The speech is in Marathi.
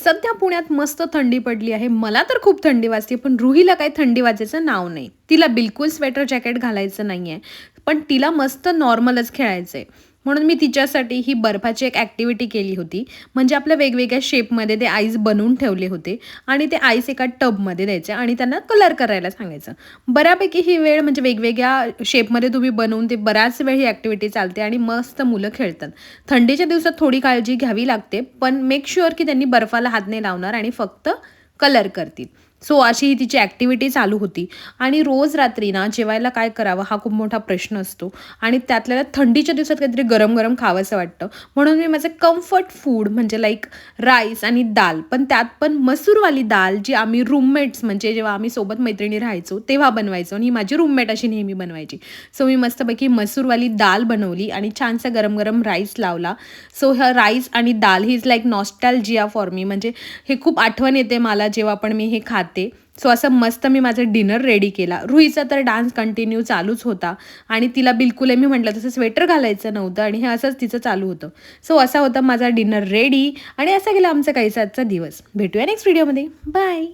सध्या पुण्यात मस्त थंडी पडली आहे. मला तर खूप थंडी वाजते, पण रुहीला काही थंडी वाजायचं नाव नाही. तिला बिलकुल स्वेटर जॅकेट घालायचं नाहीये. पण तिला मस्त नॉर्मलच खेळायचंय. म्हणून मी तिच्यासाठी ही बर्फाची एक ॲक्टिव्हिटी केली होती. म्हणजे आपल्या वेगवेगळ्या शेपमध्ये ते आईस बनवून ठेवले होते आणि ते आईस एका टबमध्ये द्यायचे आणि त्यांना कलर करायला सांगायचं. बऱ्यापैकी ही वेळ म्हणजे वेगवेगळ्या शेपमध्ये तुम्ही बनवून ते बराच वेळ ही ॲक्टिव्हिटी चालते आणि मस्त मुलं खेळतात. थंडीच्या दिवसात थोडी काळजी घ्यावी लागते, पण मेक शुअर की त्यांनी बर्फाला हात नाही लावणार आणि फक्त कलर करतील. सो अशी ही तिची ॲक्टिव्हिटी चालू होती आणि रोज रात्री ना जेवायला काय करावं हा खूप मोठा प्रश्न असतो आणि त्यातल्या त्यात थंडीच्या दिवसात काहीतरी गरम-गरम खावंसं वाटतं. म्हणून मी माझं कम्फर्ट फूड म्हणजे लाईक राईस आणि दाल, पण त्यात पण मसूरवाली दाल जी आम्ही रूममेट्स म्हणजे जेव्हा आम्ही सोबत मैत्रिणी राहायचो तेव्हा बनवायचो आणि ही माझी रूममेट अशी नेहमी बनवायची. सो मी मस्तपैकी मसूरवाली दाल बनवली आणि छानसा गरम-गरम राईस लावला. सो ह्या राईस आणि दाल ही is like nostalgia for me म्हणजे हे खूप आठवण येते मला जेव्हा पण मी हे खाते. सो असं मस्त मी माझं डिनर रेडी केला. रुहीचा तर डान्स कंटिन्यू चालूच होता आणि तिला बिलकुल मी म्हटलं तसं स्वेटर घालायचं नव्हतं आणि हे असंच तिचं चालू होतं. सो असा होता माझा डिनर रेडी आणि असा गेला आमचा काहीसा आजचा दिवस. भेटूया नेक्स्ट व्हिडिओमध्ये. बाय.